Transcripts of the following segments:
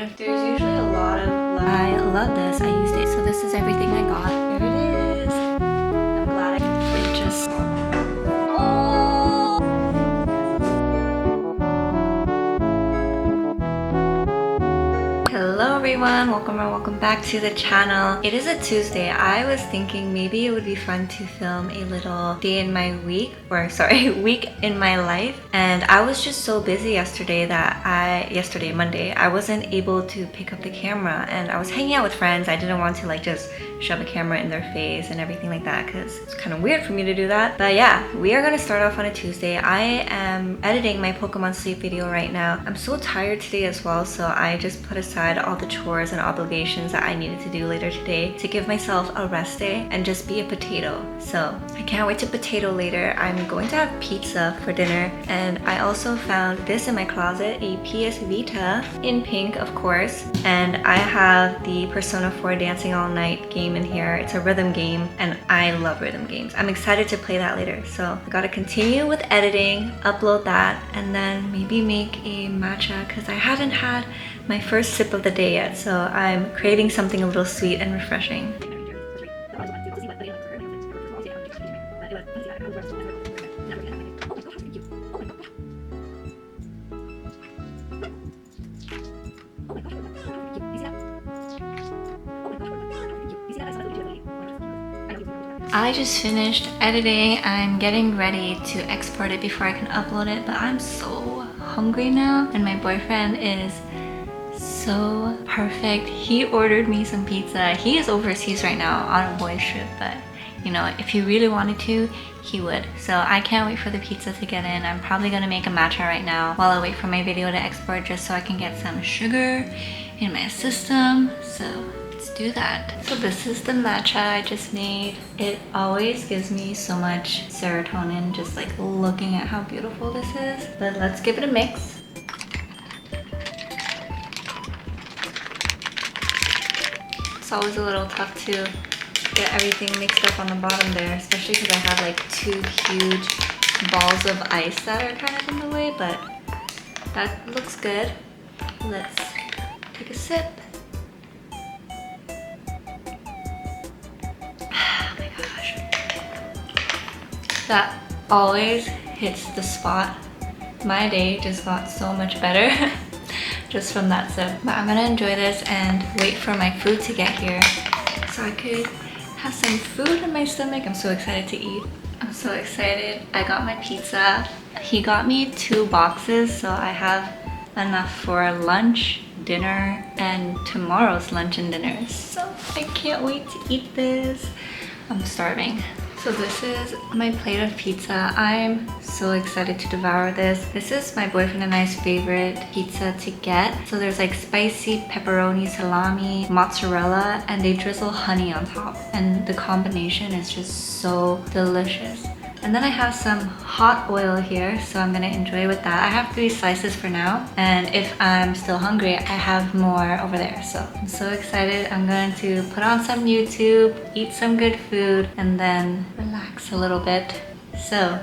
There's usually a lot of I love this. I used it, so this is everything I got. Here it is. I'm glad it just. Hello everyone, welcome back to the channel. It is a Tuesday. I was thinking maybe it would be fun to film a little day in my week, or sorry, week in my life. And I was just so busy yesterday that Monday, I wasn't able to pick up the camera, and I was hanging out with friends. I didn't want to like just shove a camera in their face and everything like that because it's kind of weird for me to do that. But yeah, we are gonna start off on a Tuesday. I am editing my Pokemon sleep video right now. I'm so tired today as well, so I just put aside all the chores and obligations that I needed to do later today to give myself a rest day and just be a potato. So I can't wait to potato later. I'm going to have pizza for dinner, and I also found this in my closet, a PS Vita in pink, of course, and I have the Persona 4 Dancing All Night game in here. It's a rhythm game, and I love rhythm games. I'm excited to play that later. So I gotta continue with editing, upload that, and then maybe make a matcha because I haven't had my first sip of the day yet, so I'm craving something a little sweet and refreshing. I just finished editing. I'm getting ready to export it before I can upload it, but I'm so hungry now, and my boyfriend is so perfect. He ordered me some pizza. He is overseas right now on a boys trip, but you know, if he really wanted to, he would. So I can't wait for the pizza to get in. I'm probably gonna make a matcha right now while I wait for my video to export, just so I can get some sugar in my system. So let's do that. So this is the matcha I just made. It always gives me so much serotonin just like looking at how beautiful this is. But let's give it a mix. It's always a little tough to get everything mixed up on the bottom there, especially because I have like two huge balls of ice that are kind of in the way, but that looks good. Let's take a sip. Oh my gosh. That always hits the spot. My day just got so much better just from that sip. But I'm gonna enjoy this and wait for my food to get here so I could have some food in my stomach. I'm so excited to eat. I'm so excited. I got my pizza. He got me 2 boxes, so I have enough for lunch, dinner, and tomorrow's lunch and dinner. So I can't wait to eat this. I'm starving. So this is my plate of pizza. I'm so excited to devour this. This is my boyfriend and I's favorite pizza to get. So there's like spicy pepperoni, salami, mozzarella, and they drizzle honey on top. And the combination is just so delicious. And then I have some hot oil here, so I'm gonna enjoy with that. I have 3 slices for now, and if I'm still hungry, I have more over there. So I'm so excited. I'm going to put on some YouTube, eat some good food, and then relax a little bit. So,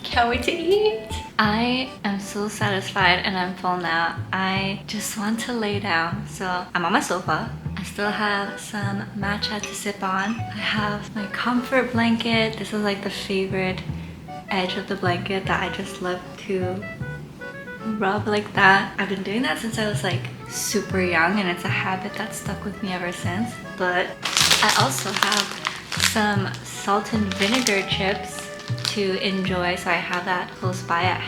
can't wait to eat. I am so satisfied and I'm full now. I just want to lay down. So I'm on my sofa. I still have some matcha to sip on. I have my comfort blanket. This is like the favorite edge of the blanket that I just love to rub like that. I've been doing that since I was like super young, and it's a habit that stuck with me ever since. But I also have some salt and vinegar chips to enjoy, so I have that close by at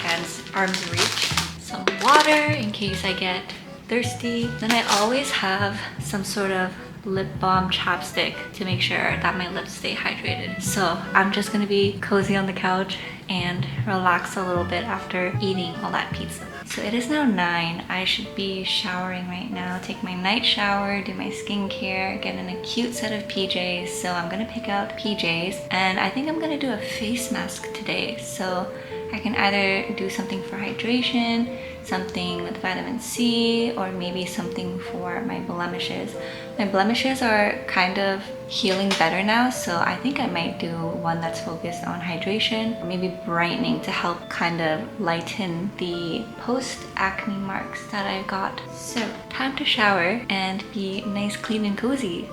arm's reach. Some water in case I get thirsty. Then I always have some sort of lip balm chapstick to make sure that my lips stay hydrated. So I'm just gonna be cozy on the couch and relax a little bit after eating all that pizza. So it is now 9. I should be showering right now, take my night shower, do my skincare, get in a cute set of PJs. So I'm gonna pick out PJs, and I think I'm gonna do a face mask today. So I can either do something for hydration, something with vitamin C, or maybe something for my blemishes. My blemishes are kind of healing better now, so I think I might do one that's focused on hydration, or maybe brightening to help kind of lighten the post-acne marks that I got. So time to shower and be nice, clean, and cozy.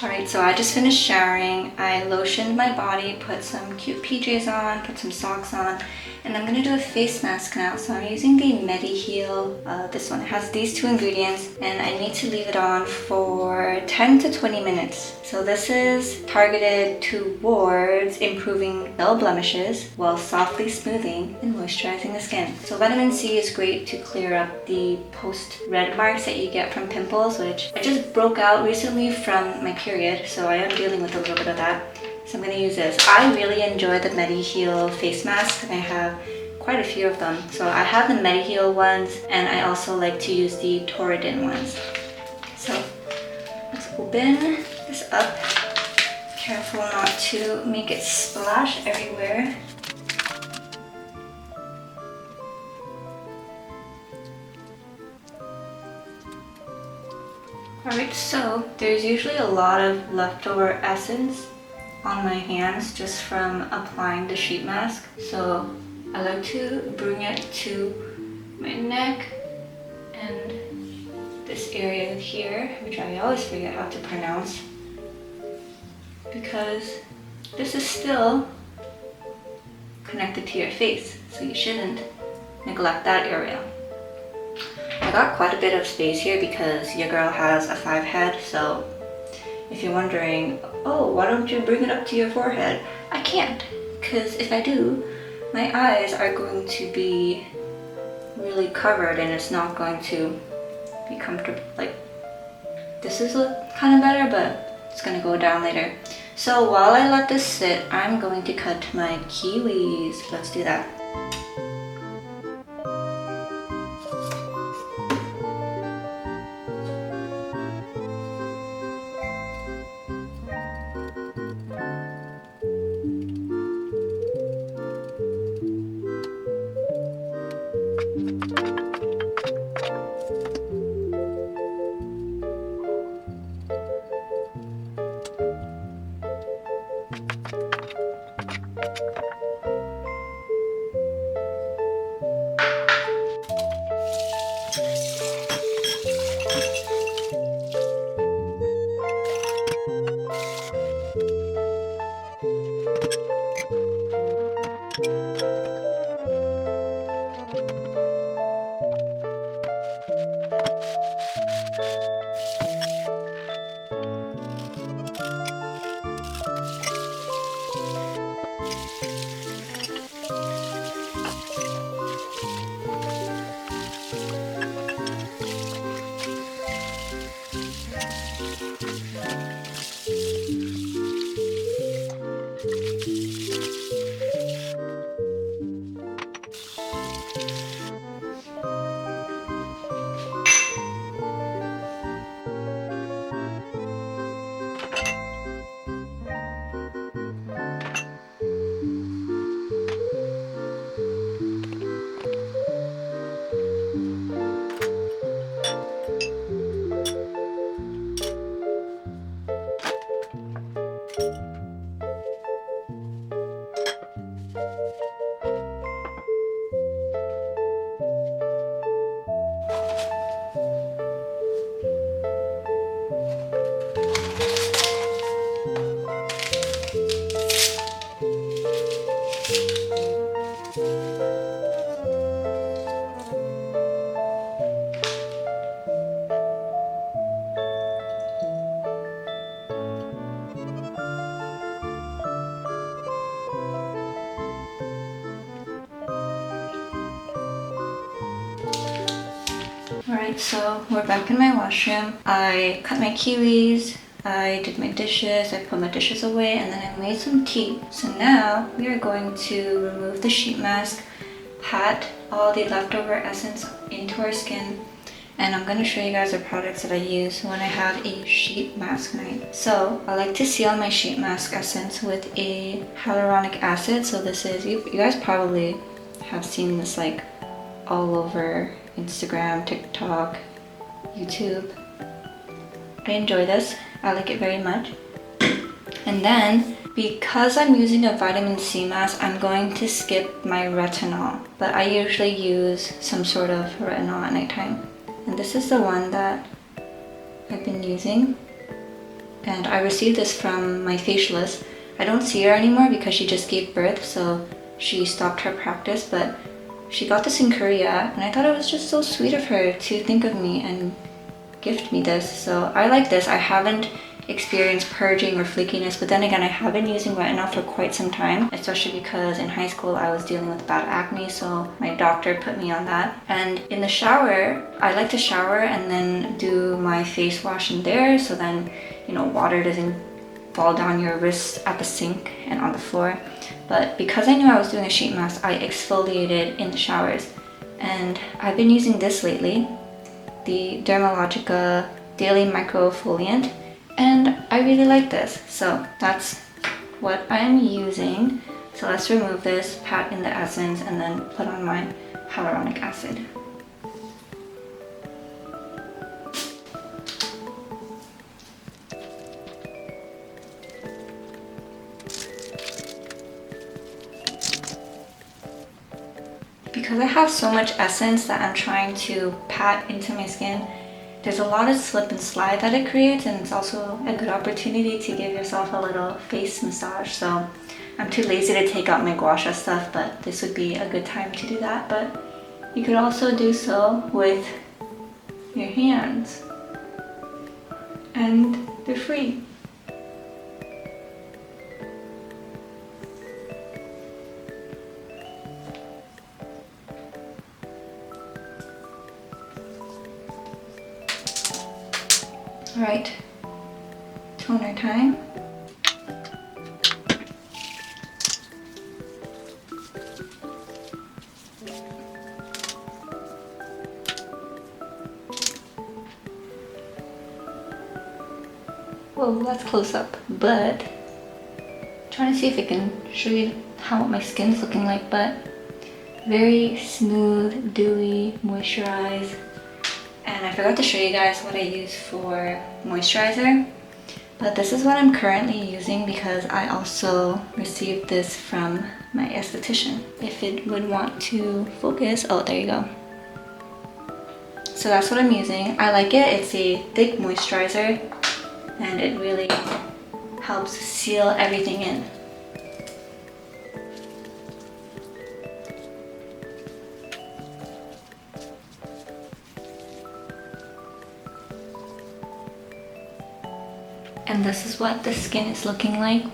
Alright, so I just finished showering. I lotioned my body, put some cute PJs on, put some socks on, and I'm gonna do a face mask now. So I'm using the Heal. This one has these two ingredients, and I need to leave it on for 10 to 20 minutes. So this is targeted towards improving dull blemishes while softly smoothing and moisturizing the skin. So vitamin C is great to clear up the post-red marks that you get from pimples, which I just broke out recently from my period, so I am dealing with a little bit of that. So I'm going to use this. I really enjoy the Heal face mask, and I have quite a few of them. So I have the Heal ones, and I also like to use the Torridin ones. So let's open this up. Careful not to make it splash everywhere. Alright, so there's usually a lot of leftover essence on my hands just from applying the sheet mask. So I like to bring it to my neck and this area here, which I always forget how to pronounce, because this is still connected to your face, so you shouldn't neglect that area. I got quite a bit of space here because your girl has a 5 head, so if you're wondering, oh, why don't you bring it up to your forehead? I can't, because if I do, my eyes are going to be really covered and it's not going to be comfortable. Like, this is kind of better, but it's gonna go down later. So while I let this sit, I'm going to cut my kiwis. Let's do that. Alright, so we're back in my washroom. I cut my kiwis, I did my dishes, I put my dishes away, and then I made some tea. So now we are going to remove the sheet mask, pat all the leftover essence into our skin, and I'm going to show you guys the products that I use when I have a sheet mask night. So I like to seal my sheet mask essence with a hyaluronic acid. So this is, you guys probably have seen this like all over Instagram, TikTok, YouTube. I enjoy this. I like it very much. And then, because I'm using a vitamin C mask, I'm going to skip my retinol. But I usually use some sort of retinol at nighttime. And this is the one that I've been using. And I received this from my facialist. I don't see her anymore because she just gave birth, so she stopped her practice. But she got this in Korea, and I thought it was just so sweet of her to think of me and gift me this. So I like this. I haven't experienced purging or flakiness, but then again, I have been using retinol for quite some time, especially because in high school I was dealing with bad acne, so my doctor put me on that. And in the shower, I like to shower and then do my face wash in there, so then, you know, water doesn't fall down your wrists at the sink and on the floor. But because I knew I was doing a sheet mask, I exfoliated in the showers. And I've been using this lately, the Dermalogica Daily Microfoliant, and I really like this. So that's what I'm using. So let's remove this, pat in the essence, and then put on my hyaluronic acid. Because I have so much essence that I'm trying to pat into my skin, there's a lot of slip and slide that it creates, and it's also a good opportunity to give yourself a little face massage. So I'm too lazy to take out my gua sha stuff, but this would be a good time to do that. But you could also do so with your hands, and they're free. Right, toner time. Whoa, that's close up, but I'm trying to see if I can show you how my skin's looking like, but very smooth, dewy, moisturized. And I forgot to show you guys what I use for moisturizer, but this is what I'm currently using because I also received this from my esthetician. If it would want to focus, oh, there you go. So that's what I'm using. I like it. It's a thick moisturizer and it really helps seal everything in. And this is what the skin is looking like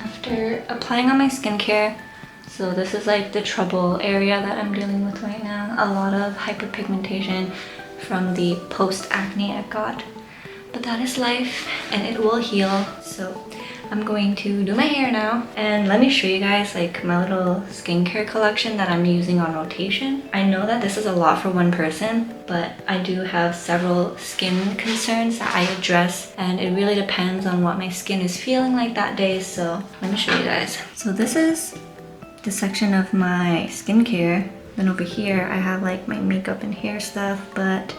after applying on my skincare. So this is like the trouble area that I'm dealing with right now. A lot of hyperpigmentation from the post-acne I got. But that is life and it will heal. So I'm going to do my hair now, and let me show you guys like my little skincare collection that I'm using on rotation. I know that this is a lot for one person, but I do have several skin concerns that I address, and it really depends on what my skin is feeling like that day. So let me show you guys. So this is the section of my skincare. Then over here I have like my makeup and hair stuff, but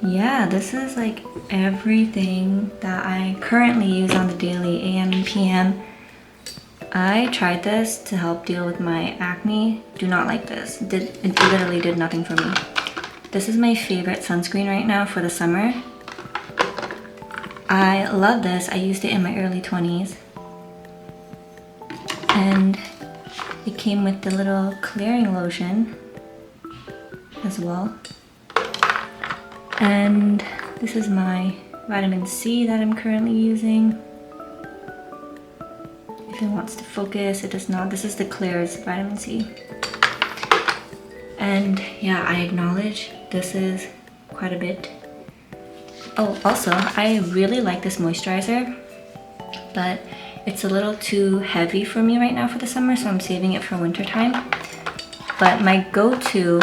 yeah, this is like everything that I currently use on the daily, AM and PM. I tried this to help deal with my acne. Do not like this. It literally did nothing for me. This is my favorite sunscreen right now for the summer. I love this. I used it in my early 20s. And it came with the little clearing lotion as well. And this is my vitamin C that I'm currently using. If it wants to focus, it does not. This is the Claire's vitamin C. And yeah, I acknowledge this is quite a bit. Oh, also, I really like this moisturizer, but it's a little too heavy for me right now for the summer, so I'm saving it for winter time. But my go-to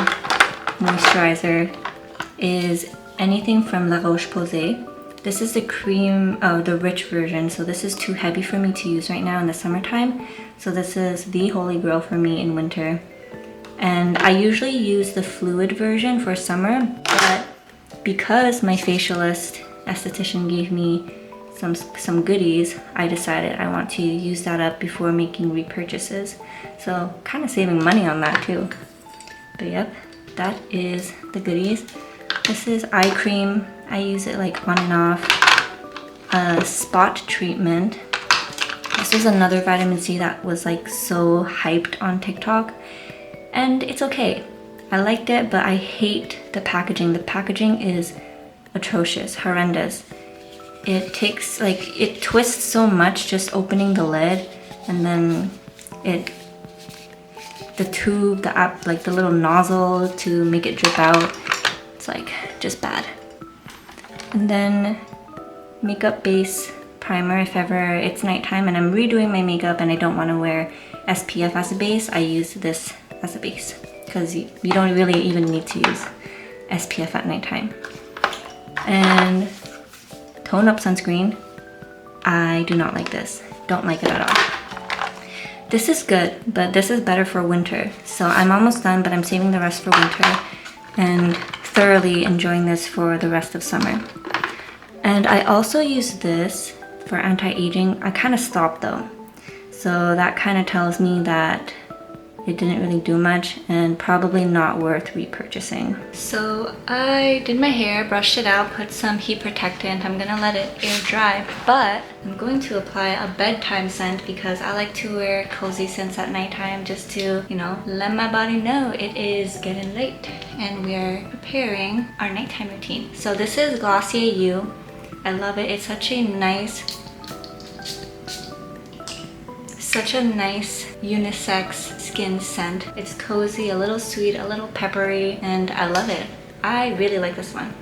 moisturizer is anything from La Roche-Posay. This is the cream, the rich version. So this is too heavy for me to use right now in the summertime. So this is the holy grail for me in winter. And I usually use the fluid version for summer, but because my facialist esthetician gave me some goodies, I decided I want to use that up before making repurchases. So kind of saving money on that too. But yep, that is the goodies. This is eye cream. I use it like on and off. A spot treatment. This was another vitamin C that was like so hyped on TikTok. And it's okay. I liked it, but I hate the packaging. The packaging is atrocious, horrendous. It takes like, it twists so much just opening the lid, and then the tube, like the little nozzle to make it drip out. It's like just bad. And then makeup base primer. If ever it's nighttime and I'm redoing my makeup and I don't want to wear SPF as a base, I use this as a base because you don't really even need to use SPF at nighttime. And tone up sunscreen. I do not like this. Don't like it at all. This is good, but this is better for winter. So I'm almost done, but I'm saving the rest for winter and thoroughly enjoying this for the rest of summer. And I also use this for anti-aging. I kind of stopped though. So that kind of tells me that it didn't really do much and probably not worth repurchasing. So I did my hair, brushed it out, put some heat protectant. I'm gonna let it air dry, but I'm going to apply a bedtime scent because I like to wear cozy scents at nighttime just to, you know, let my body know it is getting late and we're preparing our nighttime routine. So this is Glossier You. I love it. It's such a nice unisex skin scent. It's cozy, a little sweet, a little peppery, and I love it. I really like this one.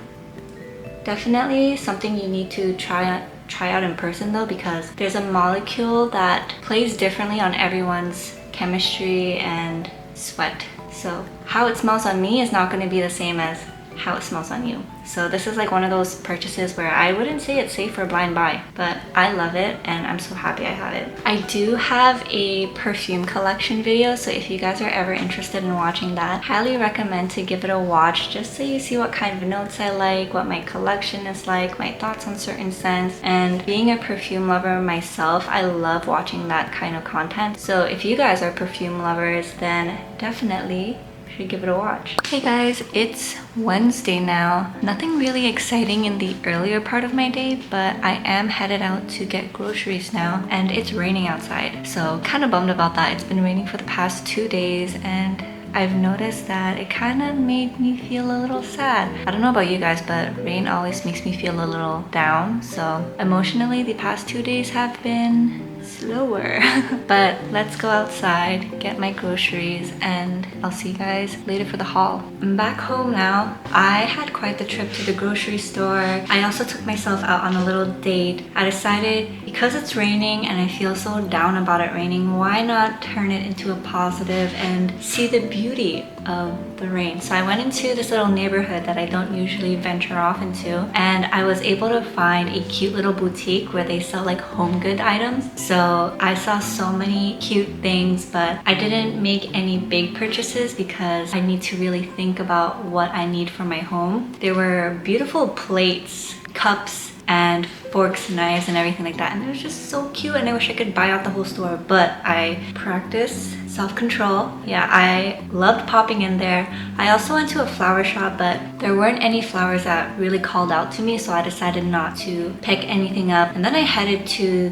Definitely something you need to try out in person though, because there's a molecule that plays differently on everyone's chemistry and sweat. So how it smells on me is not going to be the same as how it smells on you. So this is like one of those purchases where I wouldn't say it's safe for blind buy, but I love it and I'm so happy I have it. I do have a perfume collection video, so if you guys are ever interested in watching that, highly recommend to give it a watch just so you see what kind of notes I like, what my collection is like, my thoughts on certain scents. And being a perfume lover myself, I love watching that kind of content. So if you guys are perfume lovers, then definitely should give it a watch. Hey guys, it's Wednesday now. Nothing really exciting in the earlier part of my day, but I am headed out to get groceries now and it's raining outside. So kind of bummed about that. It's been raining for the past 2 days and I've noticed that it kind of made me feel a little sad. I don't know about you guys, but rain always makes me feel a little down. So emotionally, the past 2 days have been slower. But let's go outside, get my groceries, and I'll see you guys later for the haul. I'm back home now. I had quite the trip to the grocery store. I also took myself out on a little date. I decided because it's raining and I feel so down about it raining, why not turn it into a positive and see the beauty of the rain. So I went into this little neighborhood that I don't usually venture off into, and I was able to find a cute little boutique where they sell like home good items. So I saw so many cute things, but I didn't make any big purchases because I need to really think about what I need for my home. There were beautiful plates, cups, and forks, knives, and everything like that, and it was just so cute, and I wish I could buy out the whole store, but I practice self-control. Yeah, I loved popping in there. I also went to a flower shop, but there weren't any flowers that really called out to me, so I decided not to pick anything up. And then I headed to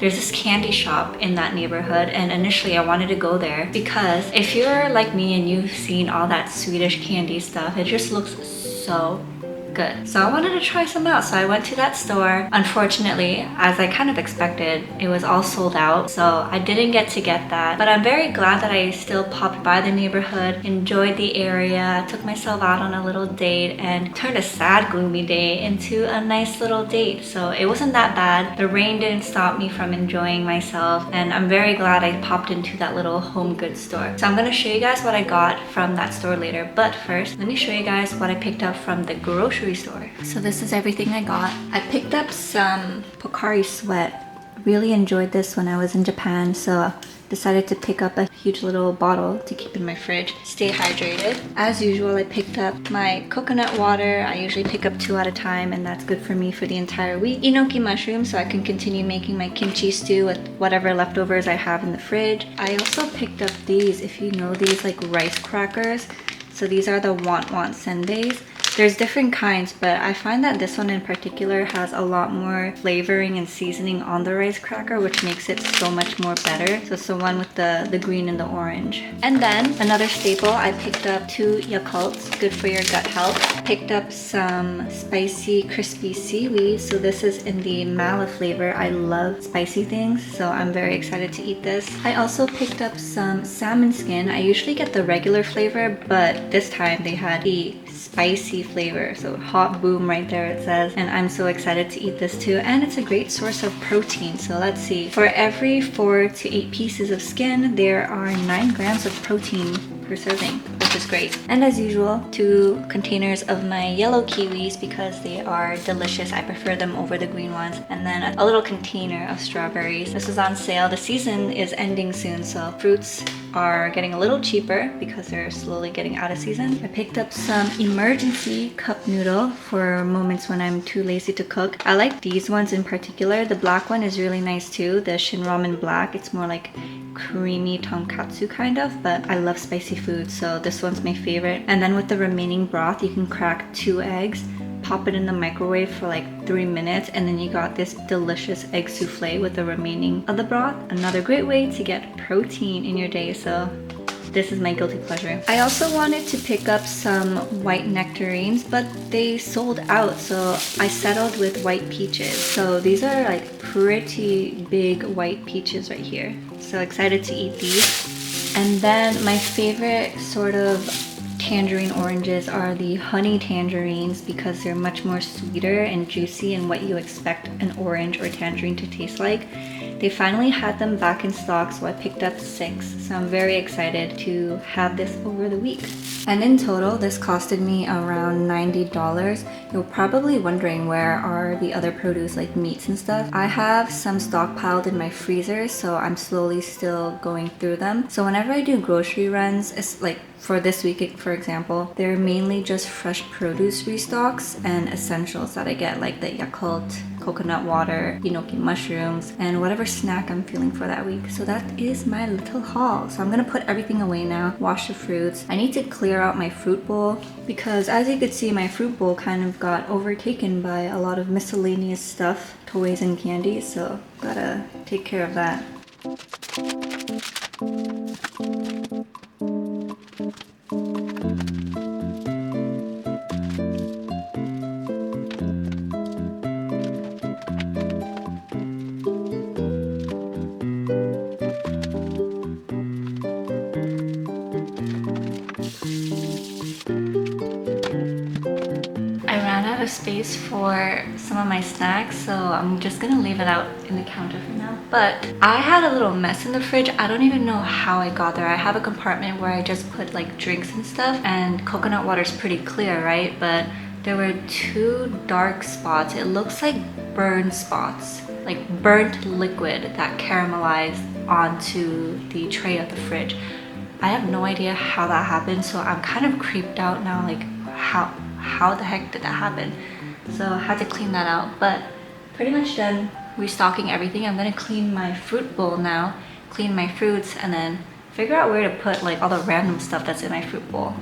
there's this candy shop in that neighborhood, and initially I wanted to go there because if you're like me and you've seen all that Swedish candy stuff, it just looks so good. So I wanted to try some out, so I went to that store. Unfortunately, as I kind of expected, it was all sold out, so I didn't get that. But I'm very glad that I still popped by the neighborhood, enjoyed the area, took myself out on a little date, and turned a sad, gloomy day into a nice little date. So it wasn't that bad. The rain didn't stop me from enjoying myself, and I'm very glad I popped into that little home goods store. So I'm gonna show you guys what I got from that store later, but first, let me show you guys what I picked up from the grocery grocery store. So this is everything I got. I picked up some Pocari Sweat. Really enjoyed this when I was in Japan, so decided to pick up a huge little bottle to keep in my fridge. Stay hydrated. As usual, I picked up my coconut water. I usually pick up 2 at a time, and that's good for me for the entire week. Enoki mushrooms, so I can continue making my kimchi stew with whatever leftovers I have in the fridge. I also picked up these, if you know these, like rice crackers. So these are the want senbeis. There's different kinds, but I find that this one in particular has a lot more flavoring and seasoning on the rice cracker, which makes it so much more better. So it's the one with the green and the orange. And then another staple, I picked up 2 Yakults, good for your gut health. Picked up some spicy crispy seaweed. So this is in the mala flavor. I love spicy things, so I'm very excited to eat this. I also picked up some salmon skin. I usually get the regular flavor, but this time they had the spicy flavor, so hot boom right there it says, and I'm so excited to eat this too. And it's a great source of protein. So let's see, for every 4 to 8 pieces of skin there are 9 grams of protein per serving, which is great. And as usual, 2 containers of my yellow kiwis because they are delicious. I prefer them over the green ones. And then a little container of strawberries. This is on sale. The season is ending soon, so fruits are getting a little cheaper because they're slowly getting out of season. I picked up some emergency cup noodle for moments when I'm too lazy to cook. I like these ones in particular. The black one is really nice too, the Shin Ramen Black. It's more like creamy tonkatsu kind of, but I love spicy food, so this one's my favorite. And then with the remaining broth, you can crack 2 eggs, pop it in the microwave for like 3 minutes, and then you got this delicious egg souffle with the remaining of the broth. Another great way to get protein in your day, so this is my guilty pleasure. I also wanted to pick up some white nectarines, but they sold out, so I settled with white peaches. So these are like pretty big white peaches right here. So excited to eat these. And then my favorite sort of tangerine oranges are the honey tangerines because they're much more sweeter and juicy and what you expect an orange or tangerine to taste like. They finally had them back in stock, so I picked up 6. So I'm very excited to have this over the week. And in total, this costed me around $90. You're probably wondering where are the other produce like meats and stuff. I have some stockpiled in my freezer, so I'm slowly still going through them. So whenever I do grocery runs, it's like for this week, for example, they're mainly just fresh produce restocks and essentials that I get, like the Yakult, coconut water, enoki mushrooms, and whatever snack I'm feeling for that week. So that is my little haul. So I'm gonna put everything away now, wash the fruits. I need to clear out my fruit bowl because as you could see, my fruit bowl kind of got overtaken by a lot of miscellaneous stuff, toys and candies, so gotta take care of that. Space for some of my snacks, so I'm just gonna leave it out in the counter for now. But I had a little mess in the fridge. I don't even know how I got there. I have a compartment where I just put like drinks and stuff, and coconut water is pretty clear, right? But there were 2 dark spots. It looks like burn spots, like burnt liquid that caramelized onto the tray of the fridge. I have no idea how that happened, so I'm kind of creeped out now, like how the heck did that happen? So I had to clean that out, but pretty much done restocking everything. I'm gonna clean my fruit bowl now, clean my fruits, and then figure out where to put like all the random stuff that's in my fruit bowl.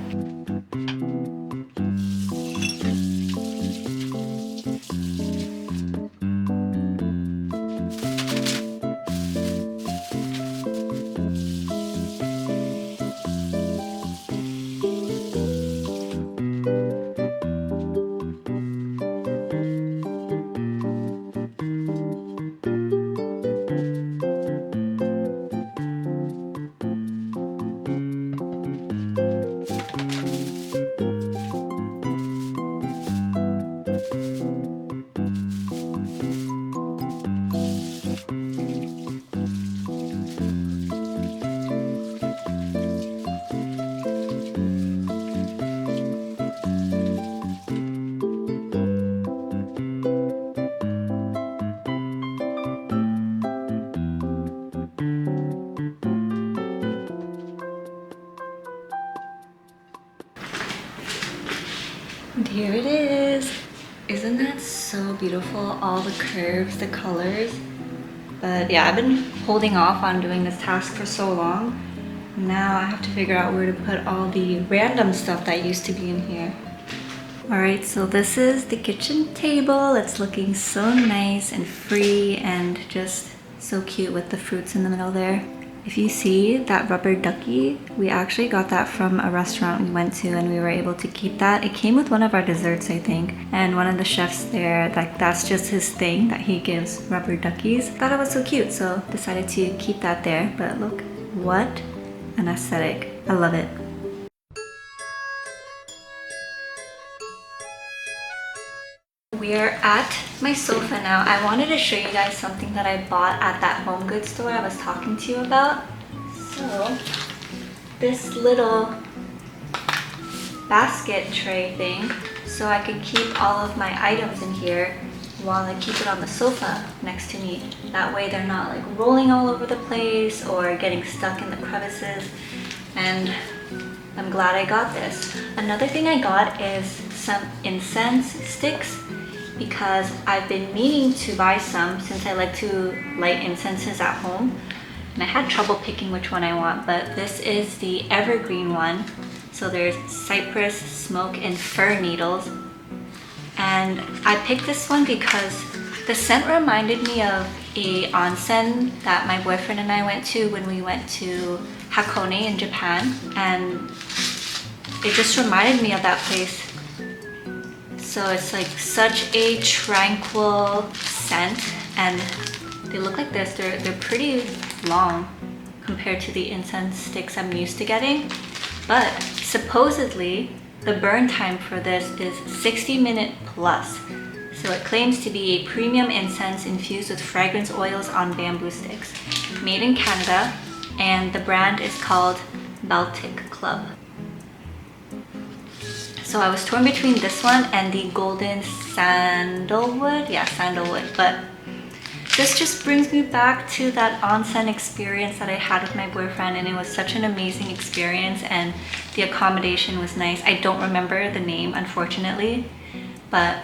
And here it is. Isn't that so beautiful? All the curves, the colors. But yeah, I've been holding off on doing this task for so long. Now I have to figure out where to put all the random stuff that used to be in here. Alright, so this is the kitchen table. It's looking so nice and free and just so cute with the fruits in the middle there. If you see that rubber ducky, we actually got that from a restaurant we went to and we were able to keep that. It came with one of our desserts, I think. And one of the chefs there, that's just his thing that he gives rubber duckies. Thought it was so cute, so decided to keep that there. But look, what an aesthetic. I love it. We're at my sofa now. I wanted to show you guys something that I bought at that home goods store I was talking to you about. So, this little basket tray thing, so I could keep all of my items in here while I keep it on the sofa next to me. That way they're not like rolling all over the place or getting stuck in the crevices. And I'm glad I got this. Another thing I got is some incense sticks, because I've been meaning to buy some since I like to light incenses at home. And I had trouble picking which one I want, but this is the evergreen one. So there's cypress, smoke, and fir needles. And I picked this one because the scent reminded me of a onsen that my boyfriend and I went to when we went to Hakone in Japan. And it just reminded me of that place. So it's like such a tranquil scent, and they look like this. They're pretty long compared to the incense sticks I'm used to getting. But supposedly the burn time for this is 60-minute plus. So it claims to be a premium incense infused with fragrance oils on bamboo sticks. Made in Canada, and the brand is called Baltic Club. So I was torn between this one and the golden sandalwood. Yeah, sandalwood. But this just brings me back to that onsen experience that I had with my boyfriend, and it was such an amazing experience, and the accommodation was nice. I don't remember the name, unfortunately, but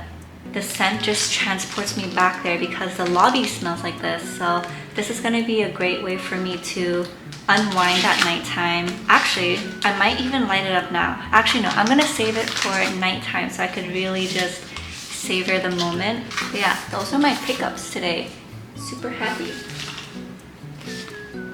the scent just transports me back there because the lobby smells like this. So this is going to be a great way for me to unwind at nighttime. Actually, I might even light it up now. Actually, no, I'm gonna save it for nighttime so I could really just savor the moment. But yeah, those are my pickups today. Super happy.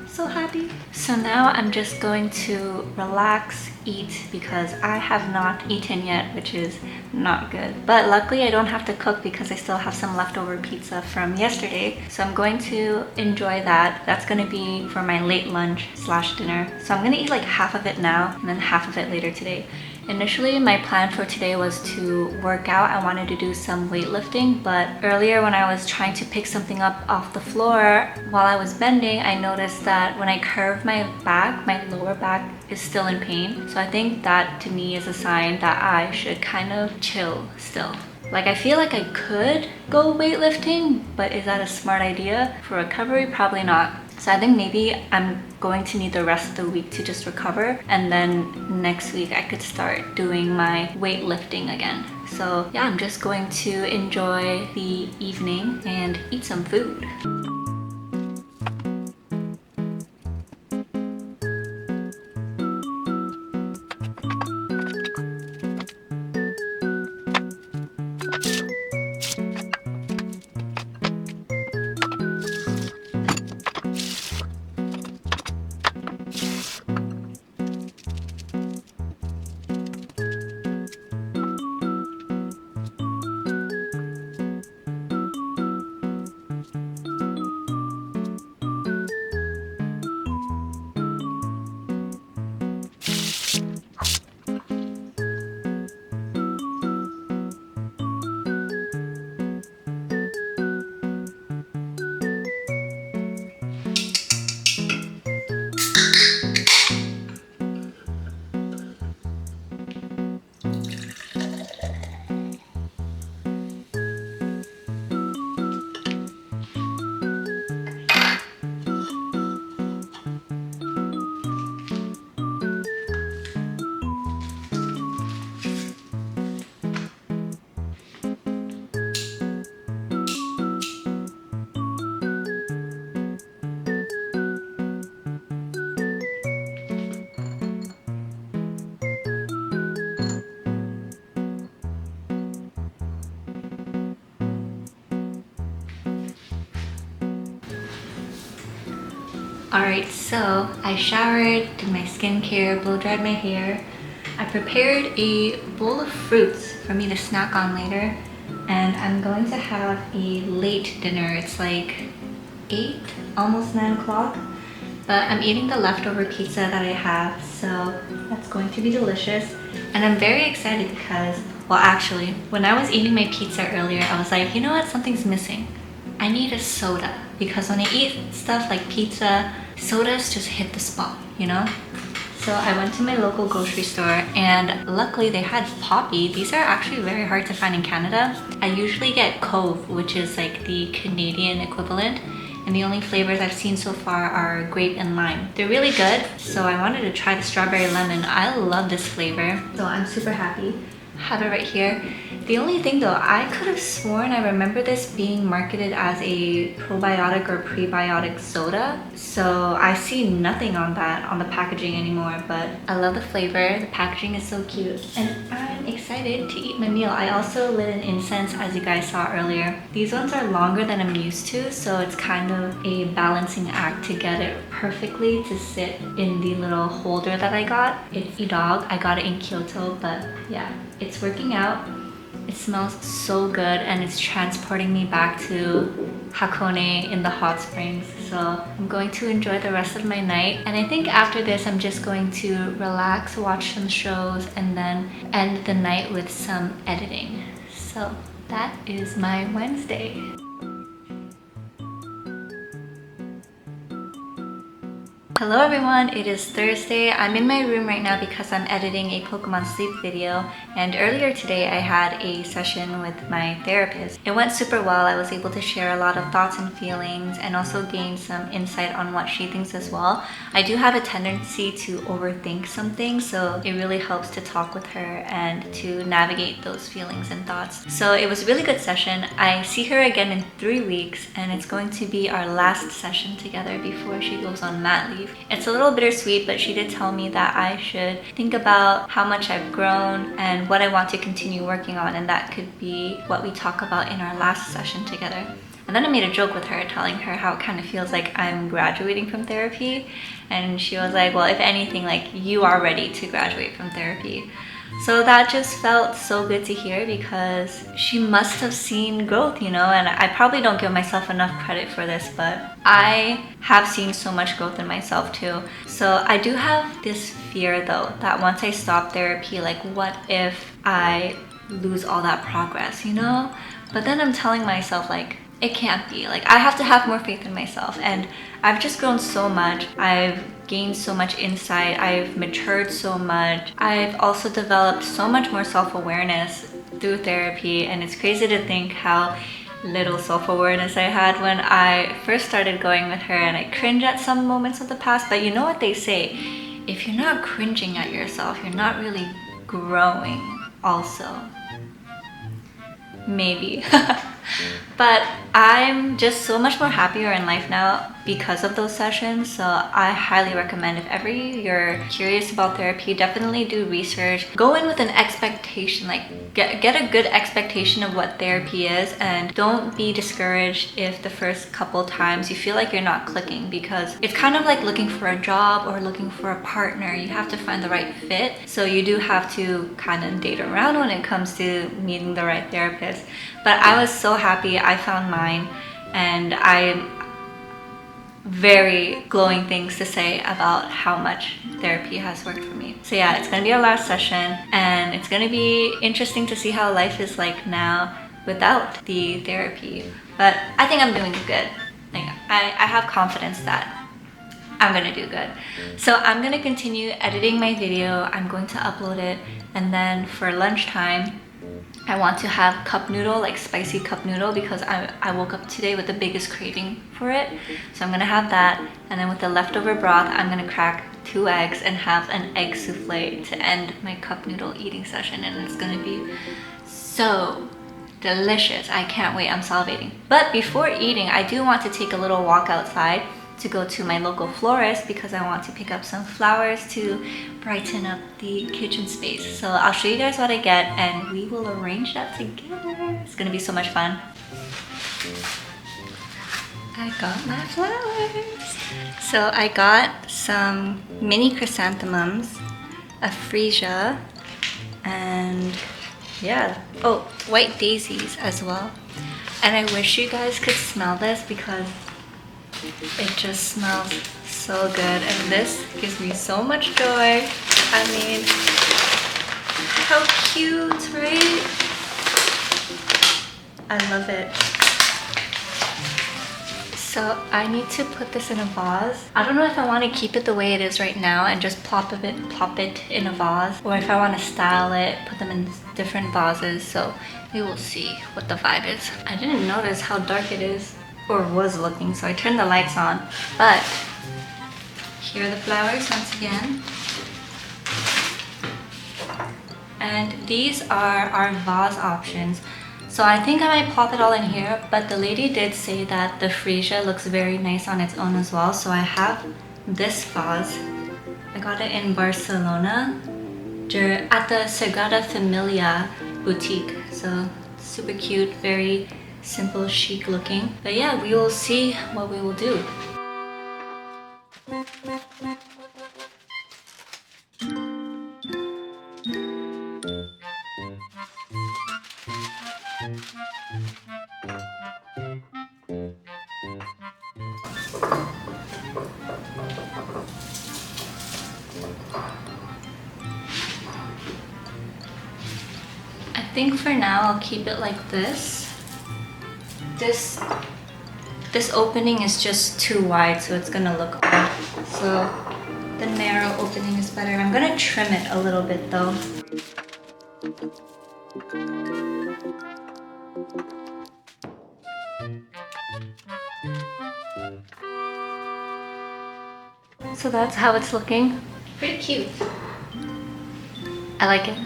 So happy. So now I'm just going to relax, eat, because I have not eaten yet, which is not good. But luckily I don't have to cook because I still have some leftover pizza from yesterday. So I'm going to enjoy that. That's gonna be for my late lunch / dinner. So I'm gonna eat like half of it now and then half of it later today. Initially, my plan for today was to work out. I wanted to do some weightlifting, but earlier when I was trying to pick something up off the floor, while I was bending, I noticed that when I curve my back, my lower back is still in pain. So I think that to me is a sign that I should kind of chill still. Like, I feel like I could go weightlifting, but is that a smart idea? For recovery, probably not. So I think maybe I'm going to need the rest of the week to just recover, and then next week I could start doing my weightlifting again. So yeah, I'm just going to enjoy the evening and eat some food. Alright, so I showered, did my skincare, blow dried my hair. I prepared a bowl of fruits for me to snack on later. And I'm going to have a late dinner. It's like 8, almost 9 o'clock. But I'm eating the leftover pizza that I have, so that's going to be delicious. And I'm very excited because, well actually, when I was eating my pizza earlier, I was like, you know what, something's missing. I need a soda, because when I eat stuff like pizza, sodas just hit the spot, you know? So I went to my local grocery store and luckily they had Poppy. These are actually very hard to find in Canada. I usually get Cove, which is like the Canadian equivalent. And the only flavors I've seen so far are grape and lime. They're really good, so I wanted to try the strawberry lemon. I love this flavor, so I'm super happy. Have it right here. The only thing though, I could have sworn I remember this being marketed as a probiotic or prebiotic soda. So I see nothing on that on the packaging anymore, but I love the flavor. The packaging is so cute and I'm excited to eat my meal. I also lit an incense as you guys saw earlier. These ones are longer than I'm used to, so it's kind of a balancing act to get it perfectly to sit in the little holder that I got. It's a dog. I got it in Kyoto, but yeah, it's working out. It smells so good and it's transporting me back to Hakone in the hot springs. So I'm going to enjoy the rest of my night. And I think after this, I'm just going to relax, watch some shows, and then end the night with some editing. So that is my Wednesday. Hello everyone, it is Thursday. I'm in my room right now because I'm editing a Pokemon sleep video, and earlier today I had a session with my therapist. It went super well. I was able to share a lot of thoughts and feelings and also gain some insight on what she thinks as well. I do have a tendency to overthink something, so it really helps to talk with her and to navigate those feelings and thoughts. So it was a really good session. I see her again in 3 weeks and it's going to be our last session together before she goes on mat leave. It's a little bittersweet, but she did tell me that I should think about how much I've grown and what I want to continue working on, and that could be what we talk about in our last session together. And then I made a joke with her, telling her how it kind of feels like I'm graduating from therapy, and she was like, well, if anything, like, you are ready to graduate from therapy. So that just felt so good to hear because she must have seen growth, you know, and I probably don't give myself enough credit for this, but I have seen so much growth in myself too. So I do have this fear though, that once I stop therapy, like what if I lose all that progress, you know? But then I'm telling myself like, it can't be. Like, I have to have more faith in myself, and I've just grown so much. I've gained so much insight. I've matured so much. I've also developed so much more self-awareness through therapy, and it's crazy to think how little self-awareness I had when I first started going with her, and I cringe at some moments of the past. But you know what they say, if you're not cringing at yourself, you're not really growing also. Maybe. But I'm just so much more happier in life now because of those sessions. So I highly recommend, if ever you're curious about therapy, definitely do research. Go in with an expectation, like get a good expectation of what therapy is, and don't be discouraged if the first couple times you feel like you're not clicking, because it's kind of like looking for a job or looking for a partner. You have to find the right fit. So you do have to kind of date around when it comes to meeting the right therapist. But I was so happy I found mine, and I'm very glowing things to say about how much therapy has worked for me. So yeah, it's gonna be our last session, and it's gonna be interesting to see how life is like now without the therapy. But I think I'm doing good. Like, I have confidence that I'm gonna do good. So I'm gonna continue editing my video. I'm going to upload it, and then for lunchtime, I want to have cup noodle, like spicy cup noodle, because I woke up today with the biggest craving for it. So I'm gonna have that, and then with the leftover broth, I'm gonna crack 2 eggs and have an egg souffle to end my cup noodle eating session, and it's gonna be so delicious. I can't wait, I'm salivating. But before eating, I do want to take a little walk outside to go to my local florist because I want to pick up some flowers to brighten up the kitchen space. So I'll show you guys what I get and we will arrange that together. It's gonna be so much fun. I got my flowers. So I got some mini chrysanthemums, a freesia, and yeah, oh, white daisies as well. And I wish you guys could smell this because it just smells so good, and this gives me so much joy. I mean, how cute, right? I love it. So I need to put this in a vase. I don't know if I want to keep it the way it is right now and just plop it in a vase, or if I want to style it, put them in different vases. So we will see what the vibe is. I didn't notice how dark it is, or was looking, so I turned the lights on. But here are the flowers once again. And these are our vase options. So I think I might pop it all in here, but the lady did say that the freesia looks very nice on its own as well. So I have this vase. I got it in Barcelona at the Sagrada Familia boutique. So super cute, very simple, chic looking. But yeah, we will see what we will do. I think for now I'll keep it like this. This opening is just too wide, so it's gonna look odd. So the narrow opening is better. I'm gonna trim it a little bit though. So that's how it's looking. Pretty cute. I like it.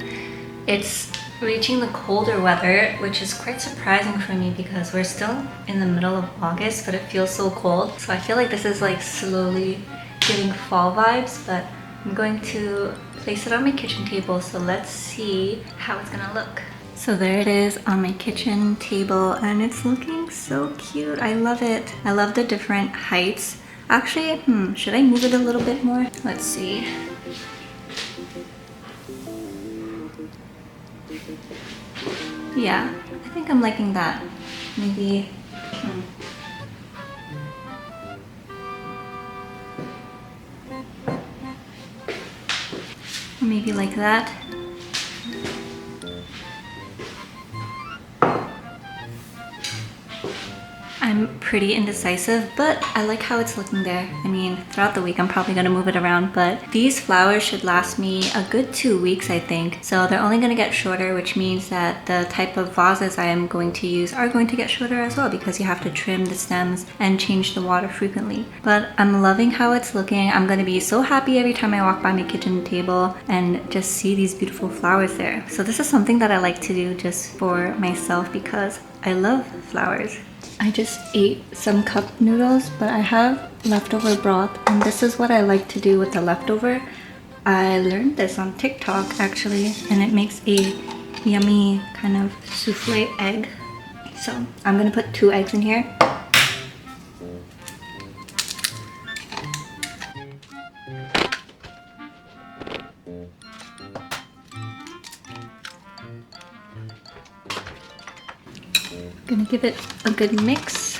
It's reaching the colder weather, which is quite surprising for me because we're still in the middle of August, but it feels so cold. So I feel like this is like slowly giving fall vibes, but I'm going to place it on my kitchen table. So let's see how it's gonna look. So there it is on my kitchen table, and it's looking so cute. I love it. I love the different heights. Actually, should I move it a little bit more? Let's see. Yeah, I think I'm liking that. Maybe, maybe like that. I'm pretty indecisive, but I like how it's looking there. I mean, throughout the week I'm probably gonna move it around, but these flowers should last me a good 2 weeks, I think. So they're only gonna get shorter, which means that the type of vases I am going to use are going to get shorter as well, because you have to trim the stems and change the water frequently. But I'm loving how it's looking. I'm gonna be so happy every time I walk by my kitchen table and just see these beautiful flowers there. So this is something that I like to do just for myself because I love flowers. I just ate some cup noodles, but I have leftover broth, and this is what I like to do with the leftover. I learned this on TikTok actually, and it makes a yummy kind of souffle egg. So I'm gonna put 2 eggs in here. Gonna give it a good mix.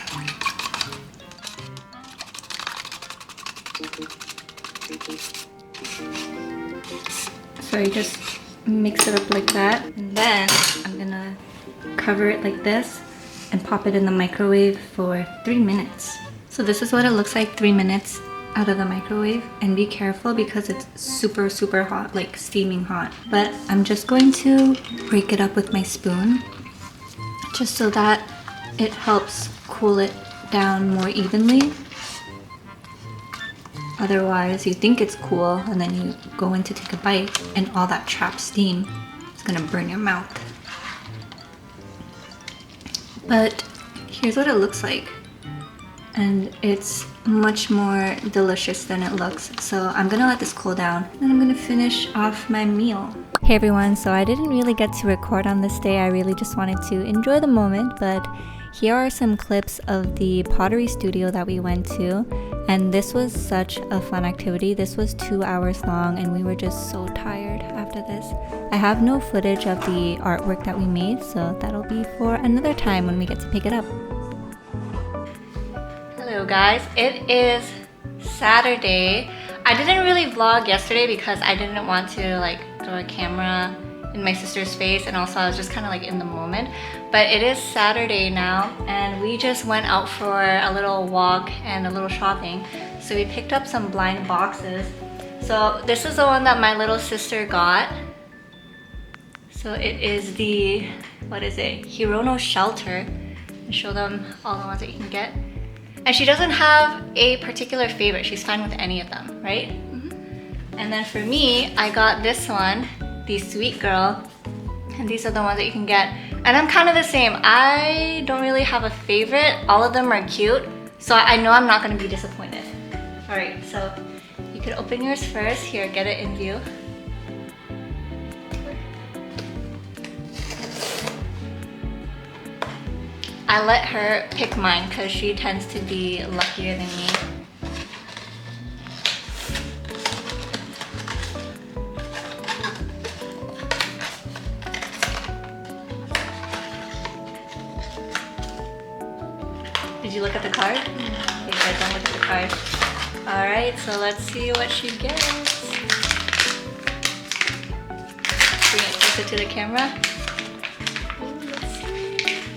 So you just mix it up like that, and then I'm gonna cover it like this and pop it in the microwave for 3 minutes. So this is what it looks like 3 minutes out of the microwave, and be careful because it's super hot, like steaming hot. But I'm just going to break it up with my spoon, just so that it helps cool it down more evenly. Otherwise, you think it's cool and then you go in to take a bite and all that trapped steam is gonna burn your mouth. But here's what it looks like. And it's much more delicious than it looks. So I'm gonna let this cool down and I'm gonna finish off my meal. Hey everyone, so I didn't really get to record on this day. I really just wanted to enjoy the moment, but here are some clips of the pottery studio that we went to. And this was such a fun activity. This was 2 hours long and we were just so tired after this. I have no footage of the artwork that we made, so that'll be for another time when we get to pick it up. Hello guys, it is Saturday. I didn't really vlog yesterday because I didn't want to like throw a camera in my sister's face, and also I was just kind of like in the moment. But it is Saturday now and we just went out for a little walk and a little shopping. So we picked up some blind boxes. So this is the one that my little sister got. So it is the, what is it? Hirono Shelter. I'll show them all the ones that you can get. And she doesn't have a particular favorite. She's fine with any of them, right? Mm-hmm. And then for me, I got this one, the Sweet Girl. And these are the ones that you can get. And I'm kind of the same. I don't really have a favorite. All of them are cute. So I know I'm not going to be disappointed. All right, so you could open yours first. Here, get it in view. I let her pick mine because she tends to be luckier than me. Did you look at the card? Okay, guys, don't look at the card. Alright, so let's see what she gets. Bring it closer to the camera.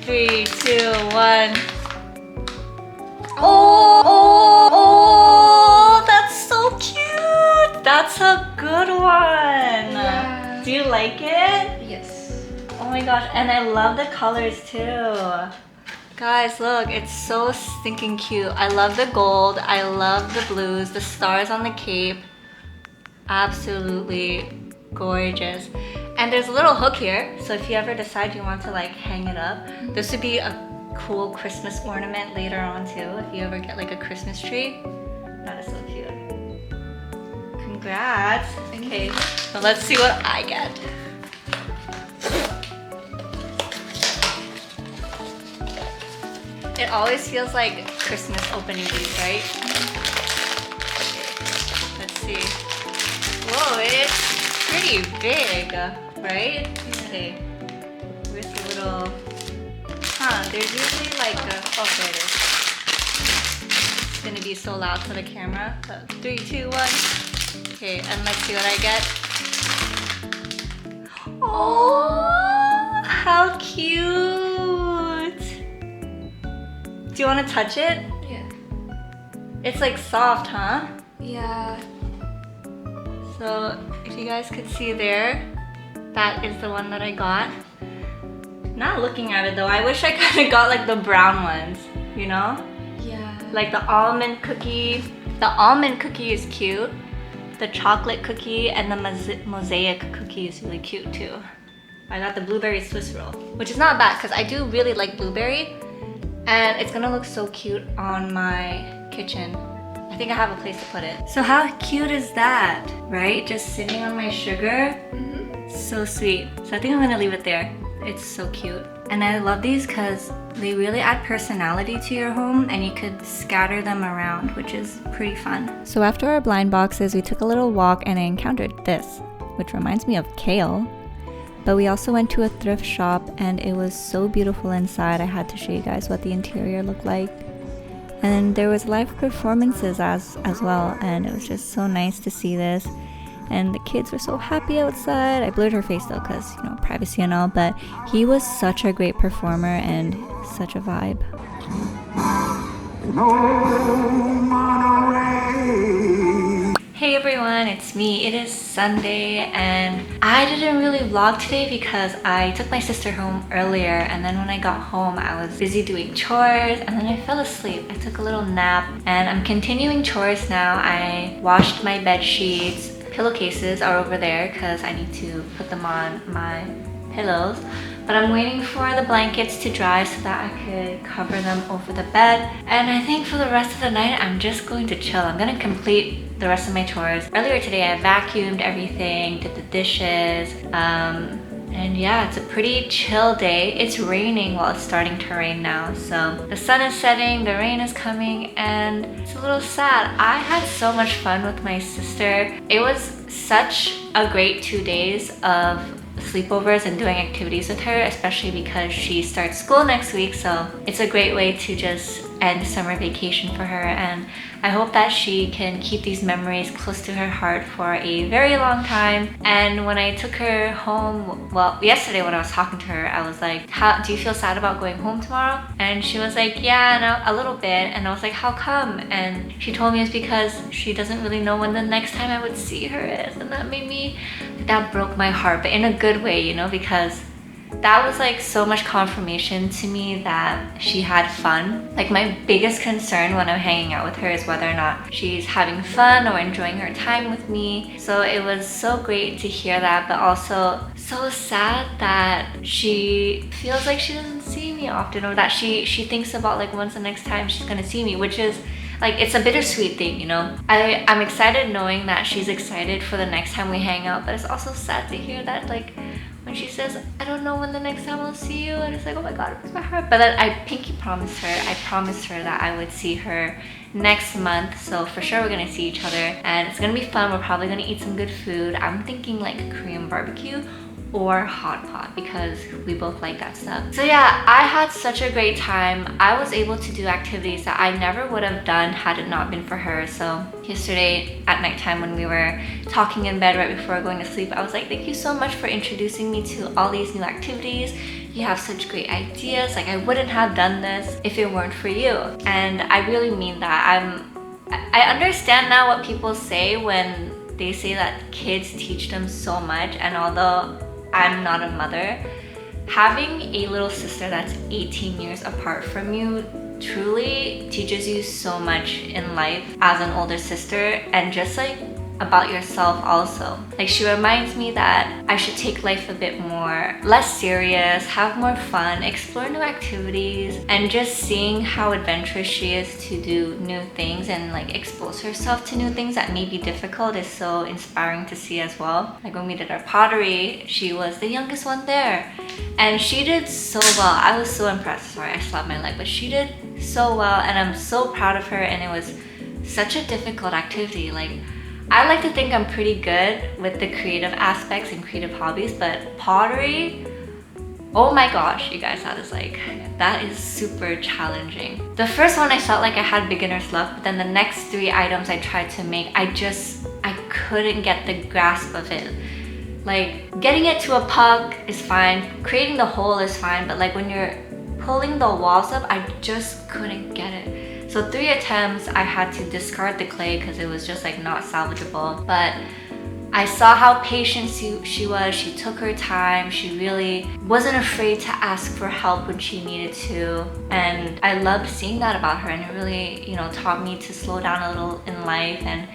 3, 2, 1. Oh, that's so cute. That's a good one. Yeah. Do you like it? Yes. Oh my gosh, and I love the colors too. Guys, look, it's so stinking cute. I love the gold. I love the blues, the stars on the cape. Absolutely gorgeous. And there's a little hook here, so if you ever decide you want to like hang it up, this would be a cool Christmas ornament later on too, if you ever get like a Christmas tree. That is so cute. Congrats. Okay, so let's see what I get. It always feels like Christmas opening these, right? Okay, let's see. Whoa, it's pretty big, right? Okay, where's the little, there's usually like a, oh, there it is. It's gonna be so loud for the camera. 3, 2, 1. Okay, and let's see what I get. Oh, how cute. Do you want to touch it? Yeah. It's like soft, huh? Yeah. So if you guys could see there, that is the one that I got. Not looking at it though, I wish I kind of got like the brown ones, you know? Yeah. Like the almond cookie. The almond cookie is cute. The chocolate cookie and the mosaic cookie is really cute too. I got the blueberry Swiss roll, which is not bad because I do really like blueberry. And it's gonna look so cute on my kitchen. I think I have a place to put it. So how cute is that, right? Just sitting on my sugar. Mm-hmm. So sweet. So I think I'm gonna leave it there. It's so cute. And I love these because they really add personality to your home and you could scatter them around, which is pretty fun. So after our blind boxes, we took a little walk and I encountered this, which reminds me of kale. But we also went to a thrift shop and it was so beautiful inside. I had to show you guys what the interior looked like. And there was live performances as well, and it was just so nice to see this. And the kids were so happy outside. I blurred her face though because, you know, privacy and all, but he was such a great performer and such a vibe. Hey everyone, it's me. It is Sunday and I didn't really vlog today because I took my sister home earlier, and then when I got home I was busy doing chores and then I fell asleep. I took a little nap and I'm continuing chores now. I washed my bed sheets. Pillowcases are over there because I need to put them on my pillows. But I'm waiting for the blankets to dry so that I could cover them over the bed. And I think for the rest of the night, I'm just going to chill. I'm gonna complete the rest of my chores. Earlier today, I vacuumed everything, did the dishes, And yeah, it's a pretty chill day. It's raining, well, it's starting to rain now. So the sun is setting, the rain is coming, and it's a little sad. I had so much fun with my sister. It was such a great 2 days of sleepovers and doing activities with her, especially because she starts school next week. So it's a great way to just end summer vacation for her, and I hope that she can keep these memories close to her heart for a very long time. And when I took her home, well, yesterday when I was talking to her, I was like, do you feel sad about going home tomorrow? And she was like, yeah, no, a little bit. And I was like, how come? And she told me it's because she doesn't really know when the next time I would see her is. And that broke my heart, but in a good way, you know, because that was like so much confirmation to me that she had fun. Like, my biggest concern when I'm hanging out with her is whether or not she's having fun or enjoying her time with me. So it was so great to hear that, but also so sad that she feels like she doesn't see me often, or that she thinks about like when's the next time she's gonna see me, which is like, it's a bittersweet thing, you know? I'm excited knowing that she's excited for the next time we hang out, but it's also sad to hear that, like, when she says, I don't know when the next time I'll see you, and it's like, oh my god, it breaks my heart. But then I pinky promised her, that I would see her next month. So for sure we're gonna see each other, and it's gonna be fun. We're probably gonna eat some good food. I'm thinking like Korean barbecue or hot pot, because we both like that stuff. So yeah, I had such a great time. I was able to do activities that I never would have done had it not been for her. So yesterday at nighttime when we were talking in bed right before going to sleep, I was like, thank you so much for introducing me to all these new activities. You have such great ideas. Like, I wouldn't have done this if it weren't for you. And I really mean that. I understand now what people say when they say that kids teach them so much, and although I'm not a mother, having a little sister that's 18 years apart from you truly teaches you so much in life as an older sister, and just like about yourself also. Like, she reminds me that I should take life a bit more, less serious, have more fun, explore new activities, and just seeing how adventurous she is to do new things and like expose herself to new things that may be difficult is so inspiring to see as well. Like, when we did our pottery, she was the youngest one there, and she did so well. I was so impressed. Sorry, I slapped my leg, but she did so well, and I'm so proud of her. And it was such a difficult activity. Like, I like to think I'm pretty good with the creative aspects and creative hobbies, but pottery, oh my gosh, you guys, that is super challenging. The first one I felt like I had beginner's luck, but then the next 3 items I tried to make, I couldn't get the grasp of it. Like, getting it to a puck is fine, creating the hole is fine, but like when you're pulling the walls up, I just couldn't get it. So 3 attempts, I had to discard the clay because it was just like not salvageable. But I saw how patient she was. She took her time. She really wasn't afraid to ask for help when she needed to. And I loved seeing that about her, and it really, you know, taught me to slow down a little in life and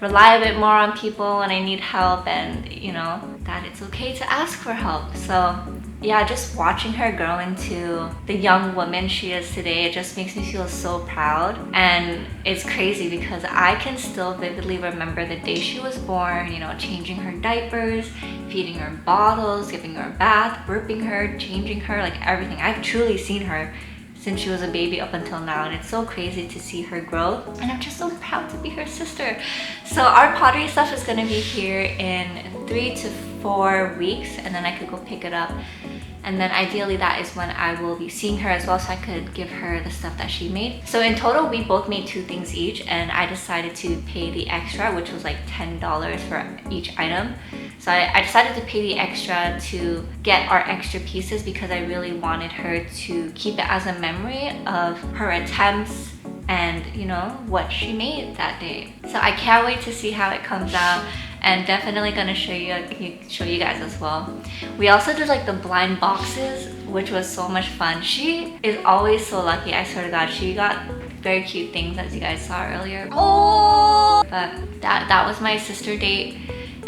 rely a bit more on people when I need help, and, you know, that it's okay to ask for help. So yeah, just watching her grow into the young woman she is today, it just makes me feel so proud. And it's crazy because I can still vividly remember the day she was born, you know, changing her diapers, feeding her bottles, giving her a bath, burping her, changing her, like everything. I've truly seen her since she was a baby up until now, and it's so crazy to see her grow, and I'm just so proud to be her sister. So our pottery stuff is gonna be here in 3 to 4 weeks, and then I could go pick it up. And then ideally that is when I will be seeing her as well, so I could give her the stuff that she made. So in total, we both made 2 things each, and I decided to pay the extra, which was like $10 for each item. So I decided to pay the extra to get our extra pieces because I really wanted her to keep it as a memory of her attempts and, you know, what she made that day. So I can't wait to see how it comes out, and definitely gonna show you guys as well. We also did like the blind boxes, which was so much fun. She is always so lucky, I swear to God. She got very cute things, as you guys saw earlier. Oh! But that was my sister date,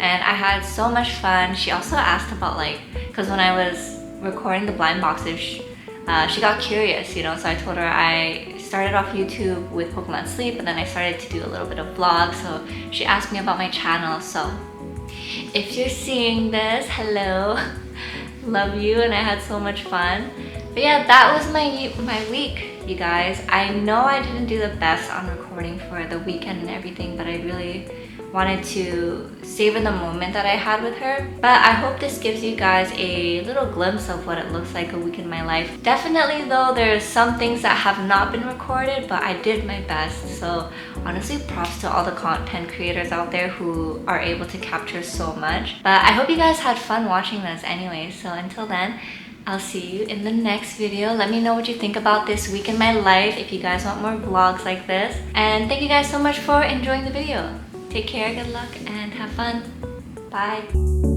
and I had so much fun. She also asked about, like, because when I was recording the blind boxes, she got curious, you know, so I told her I started off YouTube with Pokemon Sleep, and then I started to do a little bit of vlogs, so she asked me about my channel. So if you're seeing this, hello. Love you, and I had so much fun. But yeah, that was my week, you guys. I know I didn't do the best on recording for the weekend and everything, but I really wanted to savor the moment that I had with her. But I hope this gives you guys a little glimpse of what it looks like a week in my life. Definitely though, there's some things that have not been recorded, but I did my best. So honestly, props to all the content creators out there who are able to capture so much. But I hope you guys had fun watching this anyway. So until then, I'll see you in the next video. Let me know what you think about this week in my life if you guys want more vlogs like this. And thank you guys so much for enjoying the video. Take care, good luck, and have fun. Bye.